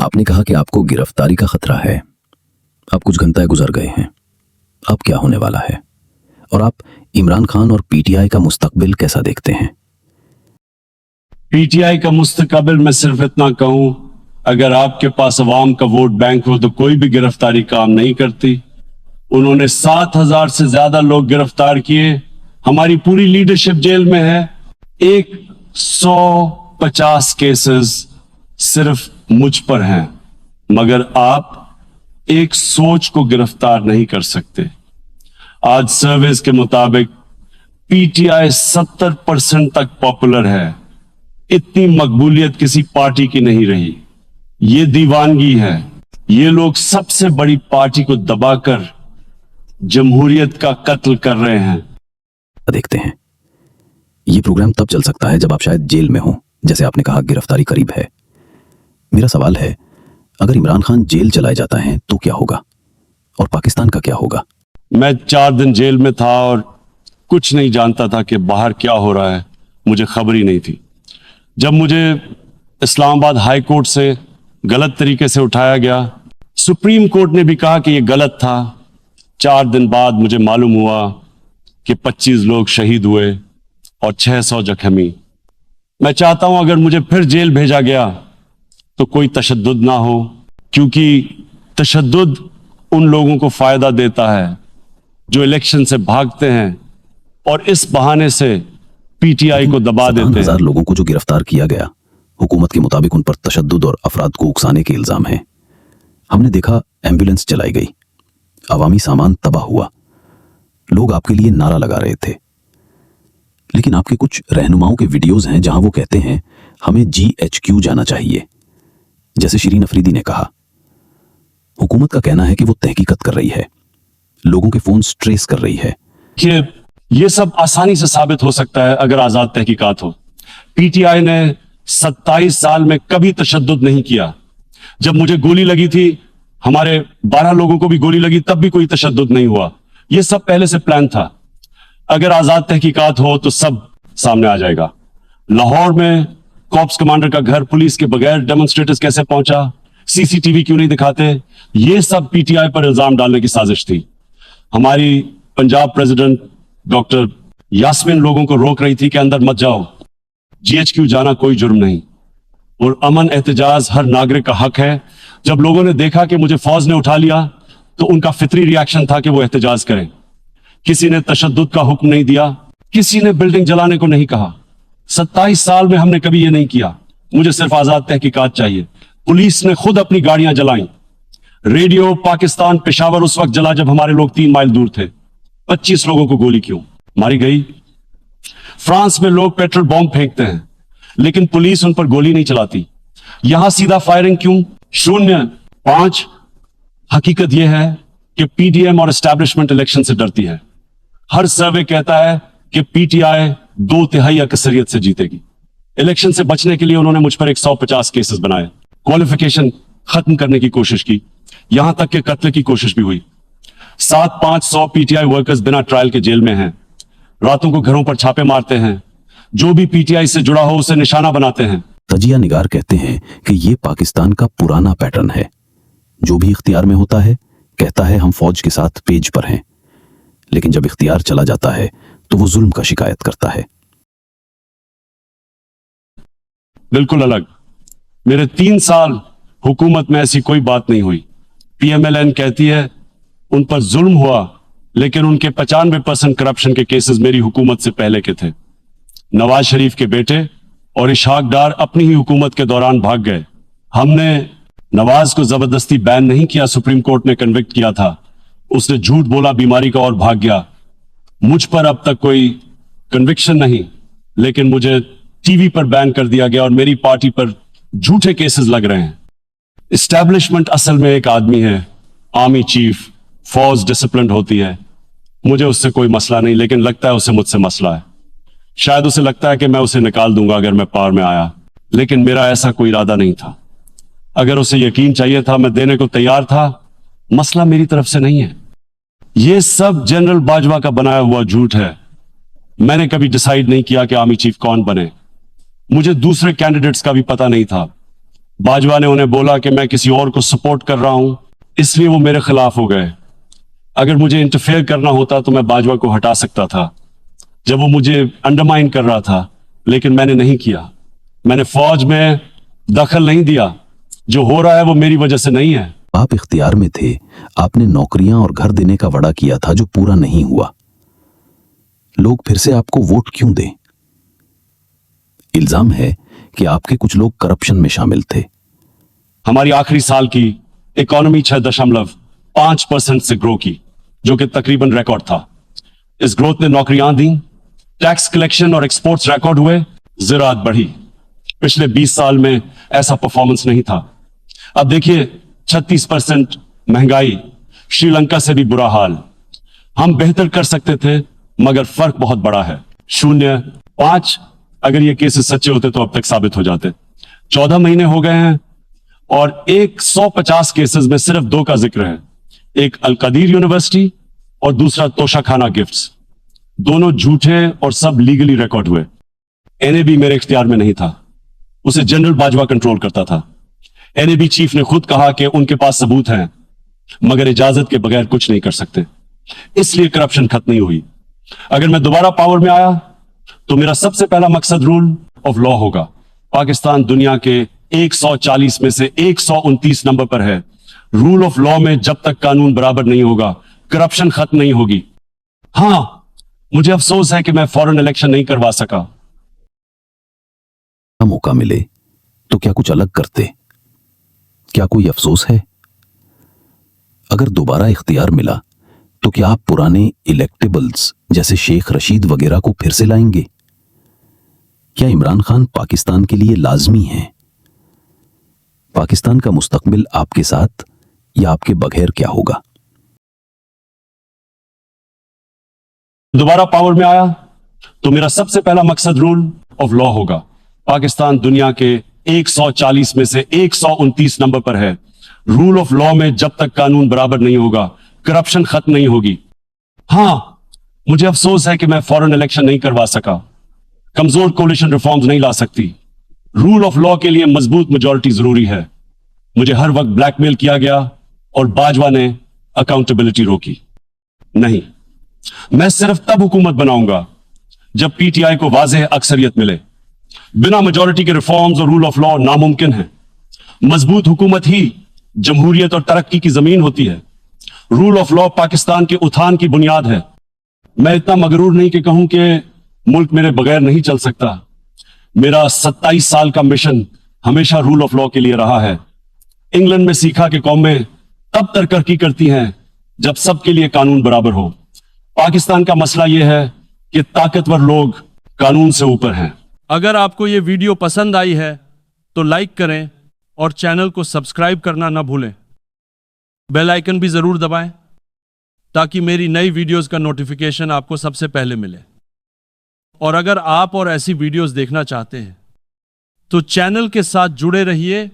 आपने कहा कि आपको गिरफ्तारी का खतरा है। अब कुछ घंटे गुजर गए हैं, अब क्या होने वाला है और आप इमरान खान और पीटीआई का मुस्तकबिल कैसा देखते हैं? पीटीआई का मुस्तकबिल मैं सिर्फ इतना कहूं, अगर आपके पास अवाम का वोट बैंक हो तो कोई भी गिरफ्तारी काम नहीं करती। उन्होंने 7,000 से ज्यादा लोग गिरफ्तार किए, हमारी पूरी लीडरशिप जेल में है। 150 केसेस सिर्फ मुझ पर हैं, मगर आप एक सोच को गिरफ्तार नहीं कर सकते। आज सर्वेस के मुताबिक पीटीआई 70% तक पॉपुलर है। इतनी मकबूलियत किसी पार्टी की नहीं रही। ये दीवानगी है। ये लोग सबसे बड़ी पार्टी को दबाकर जमहूरियत का कत्ल कर रहे हैं। देखते हैं, ये प्रोग्राम तब चल सकता है जब आप शायद जेल में हो, जैसे आपने कहा गिरफ्तारी करीब है। मेरा सवाल है, अगर इमरान खान जेल चलाए जाता है तो क्या होगा और पाकिस्तान का क्या होगा? मैं 4 दिन जेल में था और कुछ नहीं जानता था कि बाहर क्या हो रहा है। मुझे खबर ही नहीं थी। जब मुझे इस्लामाबाद हाई कोर्ट से गलत तरीके से उठाया गया, सुप्रीम कोर्ट ने भी कहा कि यह गलत था। 4 दिन बाद मुझे मालूम हुआ कि 25 लोग शहीद हुए और 600 जख्मी। मैं चाहता हूं अगर मुझे फिर जेल भेजा गया तो कोई तशद्दुद ना हो, क्योंकि तशद्दुद उन लोगों को फायदा देता है जो इलेक्शन से भागते हैं और इस बहाने से पीटीआई को दबा देते हैं। 7,000 लोगों को जो गिरफ्तार किया गया, हुकूमत के मुताबिक उन पर तशद्दुद और अफराद को उकसाने के इल्जाम हैं। हमने देखा एम्बुलेंस चलाई गई, अवामी सामान तबाह हुआ, लोग आपके लिए नारा लगा रहे थे। लेकिन आपके कुछ रहनुमाओं के वीडियोस हैं जहां वो कहते हैं हमें GHQ जाना चाहिए। जैसे शिरीन अफरीदी ने कहा, हुकूमत का कहना है कि वो तहकीकत कर रही है, लोगों के फोन ट्रेस कर रही है। ये सब आसानी से साबित हो सकता है अगर आजाद तहकीकात हो। पीटीआई ने 27 साल में कभी तशद्दुद नहीं किया। जब मुझे गोली लगी थी, हमारे 12 लोगों को भी गोली लगी, तब भी कोई तशद्दुद नहीं हुआ। यह सब पहले से प्लान था। अगर आजाद तहकीकात हो तो सब सामने आ जाएगा। लाहौर में कॉप्स कमांडर का घर पुलिस के बगैर डेमोन्स्ट्रेटर्स कैसे पहुंचा, सीसीटीवी क्यों नहीं दिखाते, यह सब पीटीआई पर इल्जाम डालने की साजिश थी। हमारी पंजाब प्रेसिडेंट डॉक्टर यास्मीन लोगों को रोक रही थी कि अंदर मत जाओ। GHQ जाना कोई जुर्म नहीं और अमन एहतजाज हर नागरिक का हक है। जब लोगों ने देखा कि मुझे फौज ने उठा लिया तो उनका फितरी रिएक्शन था कि वो एहतजाज करें। किसी ने तशद्दुद का हुक्म नहीं दिया, किसी ने बिल्डिंग जलाने को नहीं कहा। 27 साल में हमने कभी ये नहीं किया। मुझे सिर्फ आजाद तहकीकात चाहिए। पुलिस ने खुद अपनी गाड़ियां जलाई। रेडियो पाकिस्तान पेशावर उस वक्त जला जब हमारे लोग 3 माइल दूर थे। 25 लोगों को गोली क्यों मारी गई? फ्रांस में लोग पेट्रोल बॉम्ब फेंकते हैं लेकिन पुलिस उन पर गोली नहीं चलाती। यहां सीधा फायरिंग क्यों? 0-5। हकीकत यह है कि पीडीएम और एस्टैब्लिशमेंट इलेक्शन से डरती है। हर सर्वे कहता है कि पीटीआई 2/3 अक्सरियत से जीतेगी। इलेक्शन से बचने के लिए उन्होंने मुझ पर 150 केसेस बनाए, क्वालिफिकेशन खत्म करने की कोशिश की, यहां तक कि कत्ल की कोशिश भी हुई। 700-500 पीटीआई वर्कर्स बिना ट्रायल के जेल में हैं। रातों को घरों पर छापे मारते हैं, जो भी पीटीआई से जुड़ा हो उसे निशाना बनाते हैं। तजिया निगार कहते हैं कि यह पाकिस्तान का पुराना पैटर्न है। जो भी इख्तियार में होता है कहता है हम फौज के साथ पेज पर हैं, लेकिन जब इख्तियार चला जाता है तो वो जुल्म का शिकायत करता है। बिल्कुल अलग। मेरे 3 साल हुकूमत में ऐसी कोई बात नहीं हुई। PMLN कहती है उन पर जुल्म हुआ, लेकिन उनके 95% करप्शन के केसेस मेरी हुकूमत से पहले के थे। नवाज शरीफ के बेटे और इशहाक डार अपनी ही हुकूमत के दौरान भाग गए। हमने नवाज को जबरदस्ती बैन नहीं किया, सुप्रीम कोर्ट ने कन्विक्ट किया था। उसने झूठ बोला बीमारी का और भाग गया। मुझ पर अब तक कोई कन्विक्शन नहीं, लेकिन मुझे टीवी पर बैन कर दिया गया और मेरी पार्टी पर झूठे केसेस लग रहे हैं। एस्टैब्लिशमेंट असल में एक आदमी है, आर्मी चीफ, फौज डिसिप्लिन होती है। मुझे उससे कोई मसला नहीं, लेकिन लगता है उसे मुझसे मसला है। शायद उसे लगता है कि मैं उसे निकाल दूंगा अगर मैं पावर में आया, लेकिन मेरा ऐसा कोई इरादा नहीं था। अगर उसे यकीन चाहिए था, मैं देने को तैयार था। मसला मेरी तरफ से नहीं है। यह सब जनरल बाजवा का बनाया हुआ झूठ है। मैंने कभी डिसाइड नहीं किया कि आर्मी चीफ कौन बने। मुझे दूसरे कैंडिडेट्स का भी पता नहीं था। बाजवा ने उन्हें बोला कि मैं किसी और को सपोर्ट कर रहा हूं, इसलिए वो मेरे खिलाफ हो गए। अगर मुझे इंटरफेयर करना होता तो मैं बाजवा को हटा सकता था जब वो मुझे अंडरमाइन कर रहा था, लेकिन मैंने नहीं किया। मैंने फौज में दखल नहीं दिया। जो हो रहा है वो मेरी वजह से नहीं है। आप इख्तियार में थे, आपने नौकरियां और घर देने का वादा किया था जो पूरा नहीं हुआ। लोग फिर से आपको वोट क्यों दें? इल्जाम है कि आपके कुछ लोग करप्शन में शामिल थे। हमारी आखिरी साल की इकोनॉमी 6.5% से ग्रो की, जो कि तकरीबन रिकॉर्ड था। इस ग्रोथ ने नौकरियां दी, टैक्स कलेक्शन और एक्सपोर्ट्स रिकॉर्ड हुए, ज़राअत बढ़ी। पिछले 20 साल में ऐसा परफॉर्मेंस नहीं था। अब देखिए 36% महंगाई, श्रीलंका से भी बुरा हाल। हम बेहतर कर सकते थे मगर फर्क बहुत बड़ा है। 0.5 अगर ये केसेस सच्चे होते तो अब तक साबित हो जाते। 14 महीने हो गए हैं और 150 केसेस में सिर्फ 2 का जिक्र है। एक अलकदीर यूनिवर्सिटी और दूसरा तोशाखाना गिफ्ट्स। दोनों झूठे और सब लीगली रिकॉर्ड हुए। एनएबी मेरे इख्तियार में नहीं था, उसे जनरल बाजवा कंट्रोल करता था। एनएबी चीफ ने खुद कहा कि उनके पास सबूत हैं मगर इजाजत के बगैर कुछ नहीं कर सकते, इसलिए करप्शन खत्म नहीं हुई। अगर मैं दोबारा पावर में आया तो मेरा सबसे पहला मकसद रूल ऑफ लॉ होगा। पाकिस्तान दुनिया के 140 में से 129 नंबर पर है। रूल ऑफ लॉ में जब तक कानून बराबर नहीं होगा, करप्शन खत्म नहीं होगी। हां, मुझे अफसोस है कि मैं फॉरेन इलेक्शन नहीं करवा सका। मौका मिले तो क्या कुछ अलग करते? क्या कोई अफसोस है? अगर दोबारा इख्तियार मिला तो क्या आप पुराने इलेक्टेबल्स जैसे शेख रशीद वगैरह को फिर से लाएंगे? क्या इमरान खान पाकिस्तान के लिए लाजमी हैं? पाकिस्तान का मुस्तकबिल आपके साथ या आपके बगैर क्या होगा? दोबारा पावर में आया तो मेरा सबसे पहला मकसद रूल ऑफ लॉ होगा। पाकिस्तान दुनिया के 140 में से 129 नंबर पर है। रूल ऑफ लॉ में जब तक कानून बराबर नहीं होगा, करप्शन खत्म नहीं होगी। हां, मुझे अफसोस है कि मैं फॉरेन इलेक्शन नहीं करवा सका। कमजोर कोलिशन रिफॉर्म्स नहीं ला सकती। रूल ऑफ लॉ के लिए मजबूत मेजॉरिटी जरूरी है। मुझे हर वक्त ब्लैकमेल किया गया और बाजवा ने अकाउंटेबिलिटी रोकी। नहीं, मैं सिर्फ तब हुकूमत बनाऊंगा जब पीटीआई को वाज़ेह अक्सरियत मिले। बिना मेजॉरिटी के रिफॉर्म्स और रूल ऑफ लॉ नामुमकिन है। मजबूत हुकूमत ही जमहूरियत और तरक्की की जमीन होती है। रूल ऑफ लॉ पाकिस्तान के उत्थान की बुनियाद है। मैं इतना मगरूर नहीं कि कहूं कि मुल्क मेरे बगैर नहीं चल सकता। मेरा 27 साल का मिशन हमेशा रूल ऑफ लॉ के लिए रहा है। इंग्लैंड में सीखा कि कौमें तब तरक्की करती हैं जब सबके लिए कानून बराबर हो। पाकिस्तान का मसला यह है कि ताकतवर लोग कानून से ऊपर हैं। अगर आपको ये वीडियो पसंद आई है तो लाइक करें और चैनल को सब्सक्राइब करना ना भूलें। बेल आइकन भी ज़रूर दबाएं ताकि मेरी नई वीडियोस का नोटिफिकेशन आपको सबसे पहले मिले। और अगर आप और ऐसी वीडियोस देखना चाहते हैं तो चैनल के साथ जुड़े रहिए